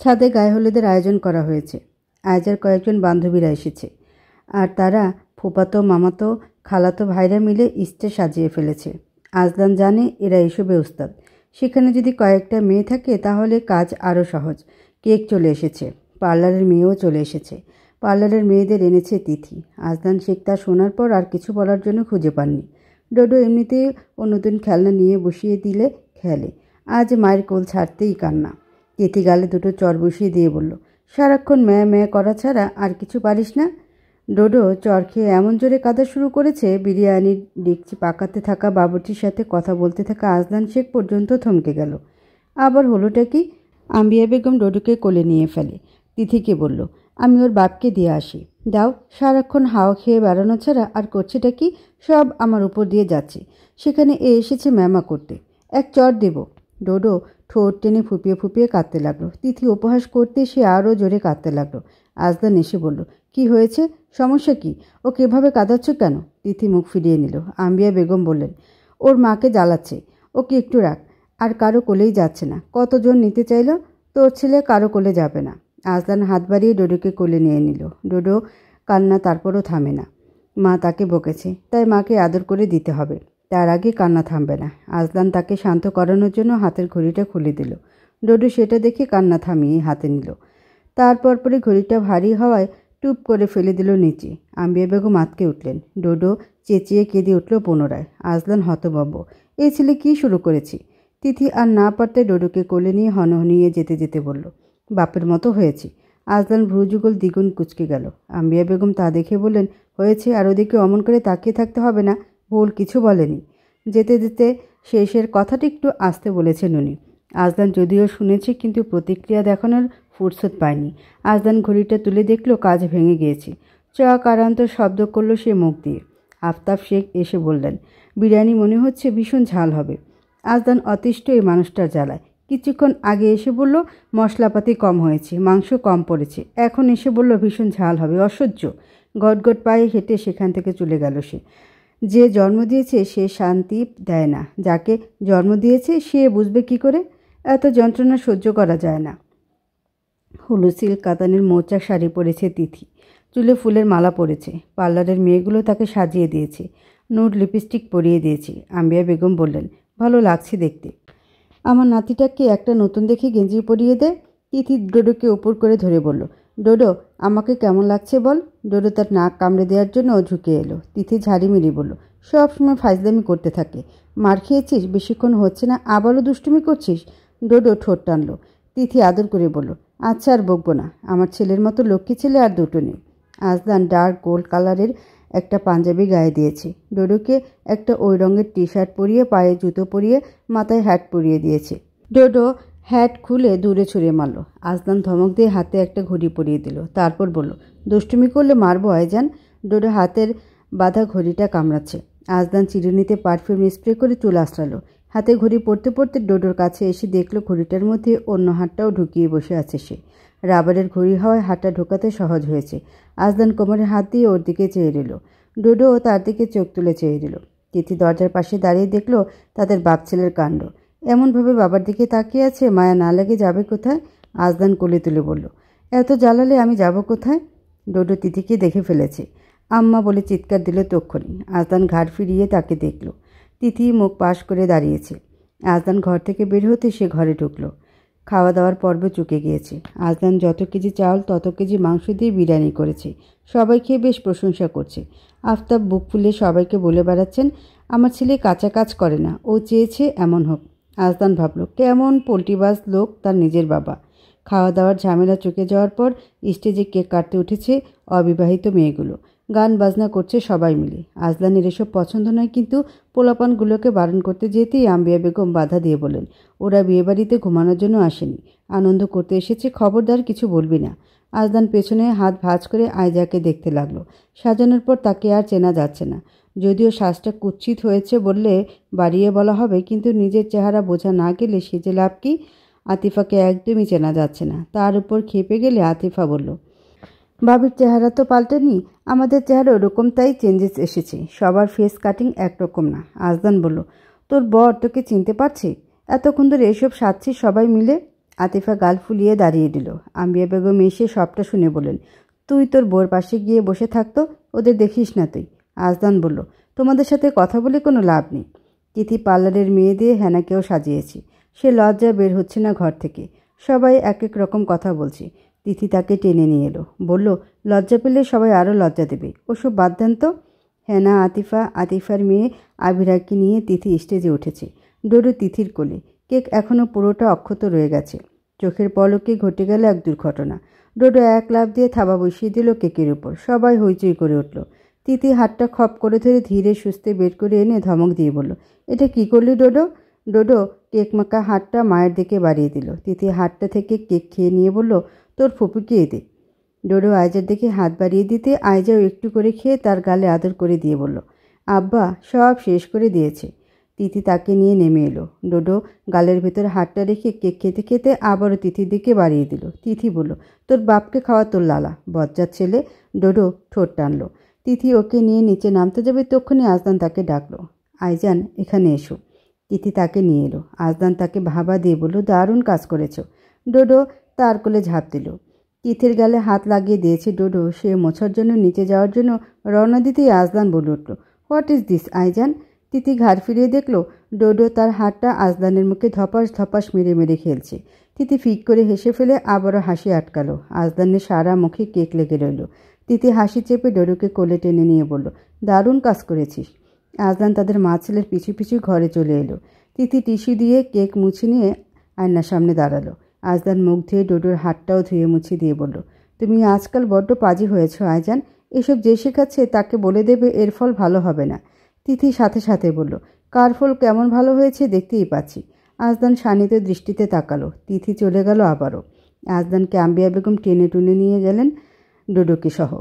ছাদে গায়ে হলুদের আয়োজন করা হয়েছে। আয়জার কয়েকজন বান্ধবীরা এসেছে, আর তারা ফুপাতো, মামাতো, খালাতো ভাইরা মিলে স্টেজ সাজিয়ে ফেলেছে। আজলান জানে এরা এসবে ওস্তাদ। সেখানে যদি কয়েকটা মেয়ে থাকে তাহলে কাজ আরও সহজ। কেক চলে এসেছে, পার্লারের মেয়েও চলে এসেছে। পার্লারের মেয়েদের এনেছে তিথি। আজলান শেখ তা শোনার পর আর কিছু বলার জন্য খুঁজে পাননি। ডোডো এমনিতেই ও নতুন খেলনা নিয়ে বসিয়ে দিলে খেলে। আজ মায়ের কোল ছাড়তেই কান্না। তিথি গালে দুটো চর বসিয়ে দিয়ে বলল, সারাক্ষণ ম্যাঁ ম্যাঁ করা ছাড়া আর কিছু পারিস না? ডোডো চর খেয়ে এমন জোরে কাঁদা শুরু করেছে, বিরিয়ানির ডেকচি পাকাতে থাকা বাবুর্চির সাথে কথা বলতে থাকা আজলান শেখ পর্যন্ত থমকে গেল। আবার হলোটা কি? আম্বিয়া বেগম ডোডোকে কোলে নিয়ে ফেলে। তিথিকে বলল, আমি ওর বাপকে দিয়ে আসি। দাও, সারাক্ষণ হাওয়া খেয়ে বেড়ানো ছাড়া আর করছেটা কি? সব আমার উপর দিয়ে যাচ্ছে। সেখানে এসেছে ম্যামা করতে। এক চর দেব। ডোডো ঠোঁট টেনে ফুপিয়ে ফুপিয়ে কাঁদতে লাগলো। তিথি উপহাস করতে সে আরও জোরে কাঁদতে লাগলো। আজলান এসে বলল, কি হয়েছে? সমস্যা কি? ও কিভাবে কাঁদাচ্ছ কেন? তিথি মুখ ফিরিয়ে নিল। আম্বিয়া বেগম বললেন, ওর মাকে জ্বালাচ্ছে। ওকে একটু রাখ। আর কারো কোলেই যাচ্ছে না। কতজন নিতে চাইল? তোর ছেলে কারো কোলে যাবে না। আজলান হাত বাড়িয়ে ডোডোকে কোলে নিয়ে নিল। ডোডো কান্না তারপরও থামে না। মা তাকে বকেছে, তাই মাকে আদর করে দিতে হবে। তার আগে কান্না থামবে না। আজলান তাকে শান্ত করানোর জন্য হাতের ঘড়িটা খুলে দিল। ডোডো সেটা দেখে কান্না থামিয়ে হাতে নিল। তারপর পরে ঘড়িটা ভারী হওয়ায় টুপ করে ফেলে দিল নিচে। আম্বিয়া বেগম আঁতকে উঠলেন। ডোডো চেঁচিয়ে কেঁদে উঠল পুনরায়। আজলান হতভম্ব। এই ছেলে কী শুরু করেছে? তিথি আর না পারতে ডোডোকে কোলে নিয়ে হনহনিয়ে যেতে যেতে বলল, বাপের মতো হয়েছে। আজলান ভ্রুযুগল দ্বিগুণ কুঁচকে গেল। আম্বিয়া বেগম তা দেখে বললেন, হয়েছে, আর ওদিকে অমন করে তাকিয়ে থাকতে হবে না। ভুল কিছু বলেনি। যেতে যেতে শেষের কথাটি একটু আসতে বলেছেন উনি। আজলান যদিও শুনেছে, কিন্তু প্রতিক্রিয়া দেখানোর ফুরসত পায়নি। আজলান ঘড়িটা তুলে দেখল কাজ ভেঙে গিয়েছে। চকারান্ত শব্দ করল সে মুখ দিয়ে। আফতাব শেখ এসে বললেন, বিরিয়ানি মনে হচ্ছে ভীষণ ঝাল হবে। আজলান অতিষ্ঠ এই মানুষটার জ্বালায়। কিছুক্ষণ আগে এসে বলল মশলাপাতি কম হয়েছে, মাংস কম পড়েছে। এখন এসে বলল ভীষণ ঝাল হবে। অসহ্য। গটগট পায়ে হেঁটে সেখান থেকে চলে গেল সে। যে জন্ম দিয়েছে সে শান্তি দেয় না। যাকে জন্ম দিয়েছে সে বুঝবে কি করে? এত যন্ত্রণা সহ্য করা যায় না। হলুদ সিল্ক কাতানের মৌচাক শাড়ি পরেছে তিথি। চুলে ফুলের মালা পরেছে। পার্লারের মেয়েগুলো তাকে সাজিয়ে দিয়েছে। নুড লিপস্টিক পরিয়ে দিয়েছে। আম্বিয়া বেগম বললেন, ভালো লাগছে দেখতে। আমার নাতিটাকে একটা নতুন দেখে গেঞ্জি পরিয়ে দে। তিথি ডোডোকে উপর করে ধরে বলল, ডোডো আমাকে কেমন লাগছে বল। ডোডো তার নাক কামড়ে দেওয়ার জন্য ঝুঁকে এলো। তিথি ঝাড়ি মেরে বলল, সবসময় ফাজলামি করতে থাকে। মার খেয়েছিস, বেশিক্ষণ হচ্ছে না, আবারও দুষ্টুমি করছিস। ডোডো ঠোঁট টানল। তিথি আদর করে বলল, আচ্ছা আর বকবো না। আমার ছেলের মতো লক্ষ্মী ছেলে আর দুটো নেই। আজলান ডার্ক গোল্ড কালারের একটা পাঞ্জাবি গায়ে দিয়েছে। ডোডোকে একটা ওই রঙের টি শার্ট পরিয়ে, পায়ে জুতো পরিয়ে, মাথায় হ্যাট পরিয়ে দিয়েছে। ডোডো হ্যাট খুলে দূরে ছড়িয়ে মারল। আজলান ধমক দিয়ে হাতে একটা ঘড়ি পরিয়ে দিল। তারপর বলল, দুষ্টুমি করলে মারবো আয়জান। ডোডো হাতের বাঁধা ঘড়িটা কামড়াচ্ছে। আজলান চিরুনিতে পারফিউম স্প্রে করে চুল আঁচড়ালো। হাতে ঘড়ি পরতে পরতে ডোডোর কাছে এসে দেখল ঘড়িটার মধ্যে অন্য হাতটাও ঢুকিয়ে বসে আছে সে। রাবারের ঘড়ি হওয়ায় হাতটা ঢোকাতে সহজ হয়েছে। আজলান কোমরে হাত দিয়ে ওর দিকে চেয়ে রইল। ডোডোও তার দিকে চোখ তুলে চেয়ে রইল। তিথি দরজার পাশে দাঁড়িয়ে দেখল তাদের বাপ ছেলের কাণ্ড। এমনভাবে বাবার দিকে তাকিয়ে আছে, মায়া না লাগে যাবে কোথায়? আজলান কোলে তুলে বলল, এত জ্বালালে আমি যাব কোথায়? ডোডো তিথিকে দেখে ফেলেছে। আম্মা বলে চিৎকার দিল তক্ষণি। আজলান ঘাড় ফিরিয়ে তাকে দেখল। তিথি মুখ পাশ করে দাঁড়িয়েছে। আজলান ঘর থেকে বের হতে সে ঘরে ঢুকল। খাওয়া দাওয়ার পর্ব চুকে গিয়েছে। আজলান যত কেজি চাউল তত কেজি মাংস দিয়ে বিরিয়ানি করেছে। সবাই খেয়ে বেশ প্রশংসা করছে। আফতাব বুক ফুলে সবাইকে বলে বেড়াচ্ছেন, আমার ছেলে কাঁচা কাজ করে না, ও চেয়েছে এমন হোক। আজলান ভাবল, কেমন পোল্ট্রিবাজ লোক তার নিজের বাবা। খাওয়া দাওয়ার ঝামেলা চুকে যাওয়ার পর স্টেজে কেক কাটতে উঠেছে অবিবাহিত মেয়েগুলো। গান বাজনা করছে সবাই মিলে। আজলানের এসব পছন্দ নয়, কিন্তু পোলাপানগুলোকে বারণ করতে যেতেই আম্বিয়া বেগম বাধা দিয়ে বলেন, ওরা বিয়েবাড়িতে ঘুমানোর জন্য আসেনি, আনন্দ করতে এসেছে, খবরদার কিছু বলবি না। আজলান পেছনে হাত ভাঁজ করে আয়জাকে দেখতে লাগলো। সাজানোর পর তাকে আর চেনা যাচ্ছে না। যদিও শ্বাসটা কুৎসিত হয়েছে বললে বাড়িয়ে বলা হবে, কিন্তু নিজের চেহারা বোঝা না গেলে সে যে লাভ কি? আতিফাকে একদমই চেনা যাচ্ছে না। তার উপর খেপে গেলে আতিফা বলল, বাবির চেহারা তো পাল্টেনি, আমাদের চেহারা ওরকম, তাই চেঞ্জেস এসেছে। সবার ফেস কাটিং একরকম না। আজলান বলল, তোর বর তোকে চিনতে পারছে? এতক্ষণ ধরে এসব সাজছিস সবাই মিলে? আতিফা গাল ফুলিয়ে দাঁড়িয়ে দিল। আম্বিয়া বেগম এসে সবটা শুনে বললেন, তুই তোর বোর পাশে গিয়ে বসে থাকতো, ওদের দেখিস না তুই। আজদান বলল, তোমাদের সাথে কথা বলে কোনো লাভ নেই। তিথি পার্লারের মেয়ে দিয়ে হেনাকেও সাজিয়েছি। সে লজ্জা বের হচ্ছে না ঘর থেকে। সবাই এক এক রকম কথা বলছে। তিথি তাকে টেনে নিয়ে এলো, বলল, লজ্জা পেলে সবাই আরও লজ্জা দেবে, ওসব বাদ দেন তো। হেনা, আতিফার মেয়ে আবিরাকে নিয়ে তিথি স্টেজে উঠেছে। ডোডো তিথির কোলে। কেক এখনও পুরোটা অক্ষত রয়ে গেছে। চোখের পলকে ঘটে গেল এক দুর্ঘটনা। ডোডো এক লাফ দিয়ে থাবা বসিয়ে দিল কেকের উপর। সবাই হইচই করে উঠল। তিথি হাতটা খপ করে ধরে ধীরে সুস্থে বের করে এনে ধমক দিয়ে বলল, এটা কি করলি ডোডো? ডোডো কেক মাখা হাতটা মায়ের দিকে বাড়িয়ে দিল। তিথি হাতটা থেকে কেক খেয়ে নিয়ে বলল, তোর ফুপুকে দে। ডোডো আয়জার দিকে হাত বাড়িয়ে দিতে আয়জাও একটু করে খেয়ে তার গালে আদর করে দিয়ে বলল, আব্বা সব শেষ করে দিয়েছে। তিথি তাকে নিয়ে নেমে এলো। ডোডো গালের ভেতর হাতটা রেখে কেক খেতে খেতে আবারও তিথির দিকে বাড়িয়ে দিল। তিথি বলল, তোর বাপকে খাওয়া তোর লালা, বজ্জাত ছেলে। ডোডো ঠোঁট টানল। তিথি ওকে নিয়ে নিচে নামতে যাবে তক্ষুনি আজদান তাকে ডাকলো, আইজান এখানে এসো। তিথি তাকে নিয়ে এলো। আজদান তাকে ভাবা দিয়ে বলল, দারুণ কাজ করেছ। ডোডো তার কোলে ঝাঁপ দিল। তিথির গালে হাত লাগিয়ে দিয়েছে ডোডো। সে মোছার জন্য নিচে যাওয়ার জন্য রওনা দিতেই আজদান বলে উঠল, হোয়াট ইজ দিস আইজান? তিথি ঘাড় ফিরিয়ে দেখল ডোডো তার হাতটা আজদানের মুখে ধপাস ধপাস মেরে মেরে খেলছে। তিথি ফিক করে হেসে ফেলে আবারও হাসি আটকালো। আজদানের সারা মুখে কেক লেগে রইল। তিথি হাসি চেপে ডোডোকে কোলে টেনে নিয়ে বলল, দারুণ কাজ করেছিস। আজদান তাদের মা ছেলের পিছু পিছু ঘরে চলে এলো। তিথি টিস্যু দিয়ে কেক মুছে নিয়ে আয়নার সামনে দাঁড়ালো। আজদান মুখ ধুয়ে ডোডোর হাতটাও ধুয়ে মুছে দিয়ে বলল, তুমি আজকাল বড্ড পাজি হয়েছ আইজান। এসব যে শেখাচ্ছে তাকে বলে দেবে এর ফল ভালো হবে না। তিথি সাথে সাথে বলল, কার ফল কেমন ভালো হয়েছে দেখতেই পাচ্ছি। আজদান শানিত দৃষ্টিতে তাকালো। তিথি চলে গেল আবারও। আজদানকে আম্বিয়া বেগম টেনে টুনে নিয়ে গেলেন ডোডোকে সহ।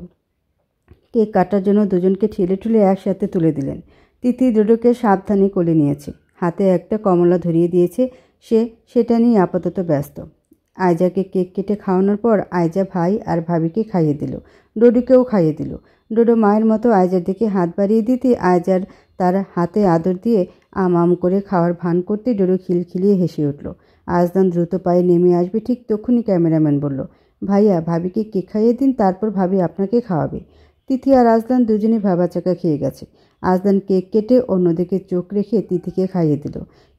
কেক কাটার জন্য দুজনকে ঠেলে ঠুলে একসাথে তুলে দিলেন। তিথি ডোডোকে সাবধানে কোলে নিয়েছে। হাতে একটা কমলা ধরিয়ে দিয়েছে। সেটা নিয়ে আপাতত ব্যস্ত। আয়জাকে কেক কেটে খাওয়ানোর পর আয়জা ভাই আর ভাবিকে খাইয়ে দিল। ডোডোকেও খাইয়ে দিল। ডোডো মায়ের মতো আয়জার দিকে হাত বাড়িয়ে দিতে আয়জার তার হাতে আদর দিয়ে আম করে খাওয়ার ভান করতে ডোডো খিলখিলিয়ে হেসে উঠল। আজদান দ্রুত পায়ে নেমে আসবে ঠিক তখনই ক্যামেরাম্যান বলল, ভাইয়া ভাবিকে কেক খাইয়ে দিন, তারপর ভাবি আপনাকে খাওয়াবে। তিথি আর আজদান দুজনেই ভাবাচাকা খেয়ে গেছে। আজদান কেক কেটে অন্যদিকে চোখ রেখে তিথিকে খাইয়ে দিল,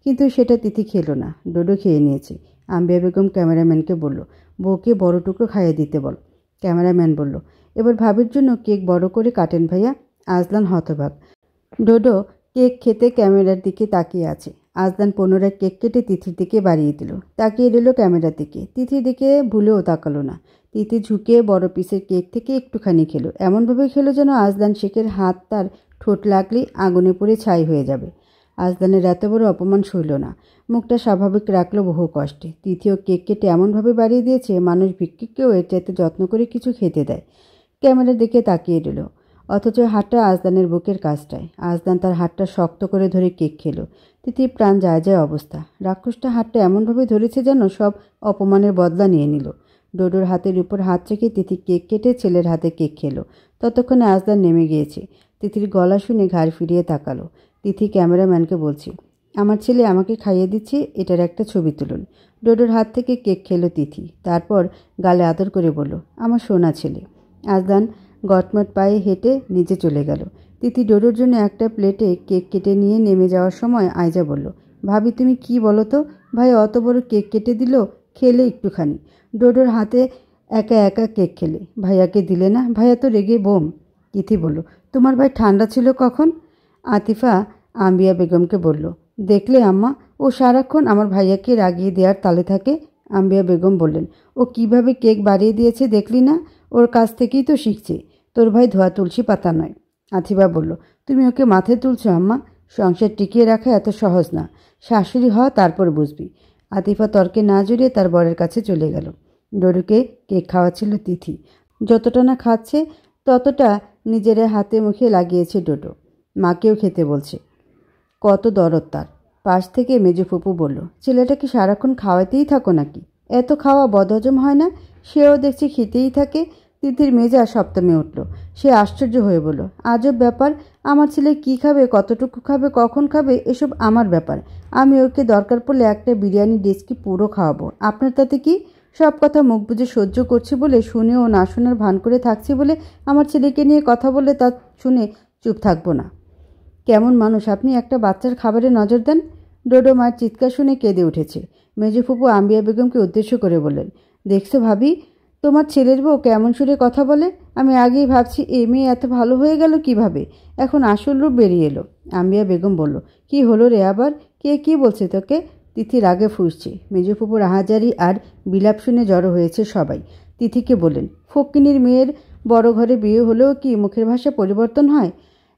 কিন্তু সেটা তিথি খেলো না। ডোডো খেয়ে নিয়েছে। আম্বিয়া বেগম ক্যামেরাম্যানকে বলল, বউকে বড় টুকরো খাইয়ে দিতে বল। ক্যামেরাম্যান বলল, এবার ভাবির জন্য কেক বড় করে কাটেন ভাইয়া। আজদান হতবাক। ডোডো কেক খেতে ক্যামেরার দিকে তাকিয়ে আছে। আজদান পুনরায় কেক কেটে তিথির দিকে বাড়িয়ে দিল। তাকিয়ে রইল ক্যামেরার দিকে। তিথির দিকে ভুলেও তাকালো না। তিথি ঝুঁকে বড় পিসের কেক থেকে একটুখানি খেলো। এমনভাবে খেলো যেন আজদান শেখের হাত তার ঠোঁট লাগলেই আগুনে পড়ে ছাই হয়ে যাবে। আজদানের এত বড় অপমান সইল না। মুখটা স্বাভাবিক রাখলো বহু কষ্টে। তিথিও কেক কেটে এমনভাবে বাড়িয়ে দিয়েছে মানুষ ভিক্ষুককেও এর চাইতে যত্ন করে কিছু খেতে দেয়। ক্যামেরার দিকে তাকিয়ে রইল, অথচ হাতটা আজদানের বুকের কাছটায়। আজদান তার হাতটা শক্ত করে ধরে কেক খেলো। তিথির প্রাণ যায় যায় অবস্থা। রাক্ষসটা হাতটা এমনভাবে ধরেছে যেন সব অপমানের বদলা নিয়ে নিল। ডোডোর হাতের উপর হাত রেখে তিথি কেক কেটে ছেলের হাতে কেক খেলো। ততক্ষণে আজদান নেমে গিয়েছে। তিথির গলা শুনে ঘাড় ফিরিয়ে তাকালো। তিথি ক্যামেরাম্যানকে বলছে, আমার ছেলে আমাকে খাইয়ে দিচ্ছে, এটার একটা ছবি তুলুন। ডোডোর হাত থেকে কেক খেলো তিথি। তারপর গালে আদর করে বলল, আমার সোনা ছেলে। আজদান গটমট পায়ে হেঁটে নিচে চলে গেল। তিথি ডোডোর জন্য একটা প্লেটে কেক কেটে নিয়ে নেমে যাওয়ার সময় আয়জা বলল, ভাবি তুমি কি বলো তো, ভাই অত বড় কেক কেটে দিল, খেলে একটুখানি। ডোডোর হাতে একা একা কেক খেলে, ভাইয়াকে দিলে না, ভাইয়া তো রেগে বোম। তিথি বলল, তোমার ভাই ঠান্ডা ছিল কখন? আতিফা আম্বিয়া বেগমকে বলল, দেখলে আম্মা, ও সারাক্ষণ আমার ভাইয়াকে রাগিয়ে দেওয়ার তালে থাকে। আম্বিয়া বেগম বললেন, ও কিভাবে কেক বাড়িয়ে দিয়েছে দেখলি না? ওর কাছ থেকেই তো শিখছে। তোর ভাই ধোয়া তুলসী পাতা নয়। আতিফা বলল, তুমি ওকে মাথায় তুলছো আম্মা? সংসার টিকিয়ে রাখা এত সহজ না। শাশুড়ি হওয়া তারপর বুঝবি। আতিফা তর্কে না জড়িয়ে তার বরের কাছে চলে গেল। ডোডোকে কেক খাওয়াচ্ছিল তিথি। যতটা না খাচ্ছে ততটা নিজের হাতে মুখে লাগিয়েছে ডোডো। মাকেও খেতে বলছে। কত দরদ তার। পাশ থেকে মেজো ফুপু বলল, ছেলেটাকে সারাক্ষণ খাওয়াতেই থাকো নাকি? এত খাওয়া বদহজম হয় না? সেও দেখছি খেতেই থাকে। তিথির মেজা সপ্তমে উঠল। সে আশ্চর্য হয়ে বলল, আজব ব্যাপার, আমার ছেলে কি খাবে, কতটুকু খাবে, কখন খাবে, এসব আমার ব্যাপার। আমি ওকে দরকার পড়লে একটা বিরিয়ানি ডেস্কি পুরো খাওয়াবো। আপনার তাতে কি? সব কথা মুখ বুজে সহ্য করছি বলে, শুনেও না শোনার ভান করে থাকছি বলে আমার ছেলেকে নিয়ে কথা বললে তা শুনে চুপ থাকবো না? কেমন মানুষ আপনি, একটা বাচ্চার খাবারে নজর দেন? ডোডো মায়ের চিৎকার শুনে কেঁদে উঠেছে। মেজো ফুপু আম্বিয়া বেগমকে উদ্দেশ্য করে বললেন, দেখছো ভাবি, তোমার ছেলের বউ কেমন সুরে কথা বলে। আমি আগেই ভাবছি এই মেয়ে এত ভালো হয়ে গেল কিভাবে, এখন আসল রূপ বেরিয়ে এলো। আম্বিয়া বেগম বলল, কি হলো রে আবার, কে কি বলছে তোকে? তিথি রাগে ফুঁসছে। মেজো ফুপুর আহাজারি আর বিলাপ শুনে জড়ো হয়েছে সবাই। তিথিকে বললেন, ফক্কিনীর মেয়ের বড় ঘরে বিয়ে হলেও কি মুখের ভাষা পরিবর্তন হয়?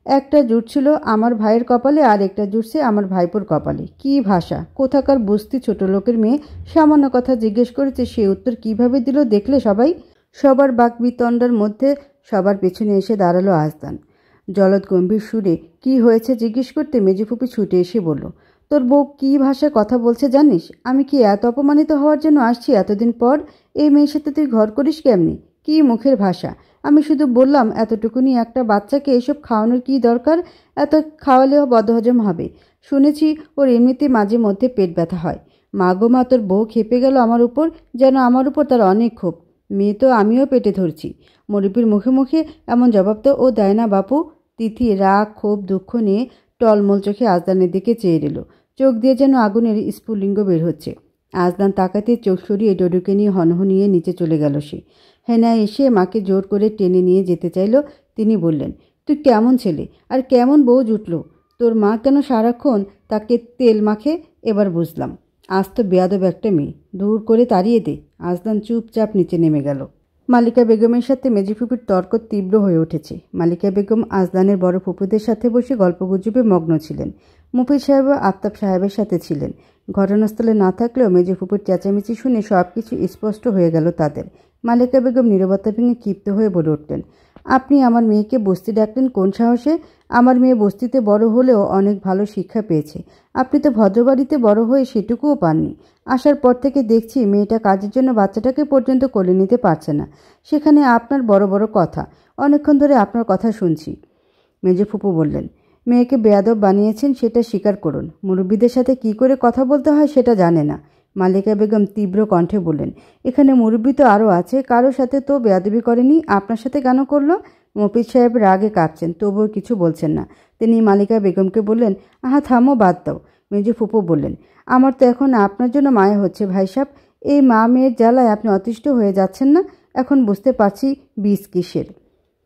একটা জুটছিল আমার ভাইয়ের কপালে, আর একটা জুটছে আমার ভাইপোর কপালে। কি ভাষা! কোথাকার বস্তি ছোট লোকের মেয়ে সামান্য কথা জিজ্ঞেস করেছে, সে উত্তর কিভাবে দিল দেখলে সবাই? সবার বাকবিতণ্ডার মধ্যে সবার পেছনে এসে দাঁড়ালো আজদান। জলদ গম্ভীর সুরে কি হয়েছে জিজ্ঞেস করতে মেজুফুপি ছুটে এসে বলল, তোর বউ কি ভাষায় কথা বলছে জানিস? আমি কি এত অপমানিত হওয়ার জন্য আসছি এতদিন পর? এই মেয়ের সাথে তুই ঘর করিস কেমনি? কি মুখের ভাষা! আমি শুধু বললাম এতটুকুনি একটা বাচ্চাকে এসব খাওয়ানোর কি দরকার? এত খাওয়ালেও বদহজম হবে। শুনেছি ওর এমনিতে মাঝে মধ্যে পেট ব্যথা হয়। মা গো মা, তোর বউ খেপে গেল আমার উপর, যেন আমার উপর তার অনেক ক্ষোভ। মেয়ে তো আমিও পেটে ধরছি। মুরব্বির মুখে মুখে এমন জবাব তো ও দেয় না বাপু। তিথি রাগ, ক্ষোভ, দুঃখ নিয়ে টলমল চোখে আজদানের দিকে চেয়ে এলো। চোখ দিয়ে যেন আগুনের স্ফুলিঙ্গ বের হচ্ছে। আজদান তাকাতে চোখ সরিয়ে ডোডোকে নিয়ে হনহনিয়ে নিচে চলে গেল সে। হেনা এসে মাকে জোর করে টেনে নিয়ে যেতে চাইল। তিনি বললেন, তুই কেমন ছেলে আর কেমন বউ জুটল? তোর মা কেন সারাক্ষণ তাকে তেল মাখে? এবার বুঝলাম। আজ তো বেয়াদব একটা মেয়ে, দূর করে তাড়িয়ে দে। আজদান চুপচাপ নিচে নেমে গেল। মালিকা বেগমের সাথে মেজিফুপির তর্ক তীব্র হয়ে উঠেছে। মালিকা বেগম আজদানের বড় ফুপুদের সাথে বসে গল্পগুজবে মগ্ন ছিলেন। মুফিদ সাহেব আফতাব সাহেবের সাথে ছিলেন। ঘটনাস্থলে না থাকলেও মেজফুপুর চেঁচামেচি শুনে সব কিছু স্পষ্ট হয়ে গেল তাদের। মালিকা বেগম নীরবতা ভেঙে ক্ষিপ্ত হয়ে বলে উঠলেন, আপনি আমার মেয়েকে বস্তি ডাকলেন কোন সাহসে? আমার মেয়ে বস্তিতে বড় হলেও অনেক ভালো শিক্ষা পেয়েছে। আপনি তো ভদ্রবাড়িতে বড় হয়ে সেটুকুও পাননি। আসার পর থেকে দেখছি মেয়েটা কাজের জন্য বাচ্চাটাকে পর্যন্ত কোলে নিতে পারছে না। সেখানে আপনার বড় বড় কথা। অনেকক্ষণ ধরে আপনার কথা শুনছি। মেজফুপু বললেন, মেয়েকে বেয়াদব বানিয়েছেন সেটা স্বীকার করুন। মুরব্বীদের সাথে কি করে কথা বলতে হয় সেটা জানে না। মালিকা বেগম তীব্র কণ্ঠে বললেন, এখানে মুরব্বী তো আরও আছে, কারোর সাথে তো বেয়াদবি করেনি, আপনার সাথে কেন করলো? মফিজ সাহেব রাগে কাঁপছেন, তবুও কিছু বলছেন না। তিনি মালিকা বেগমকে বললেন, আহা থামো, বাদ দাও। মেজো ফুপু বললেন, আমার তো এখন আপনার জন্য মায়া হচ্ছে ভাই সাহেব। এই মা মেয়ের জ্বালায় আপনি অতিষ্ঠ হয়ে যাচ্ছেন না? এখন বুঝতে পারছি বীজ কিসের।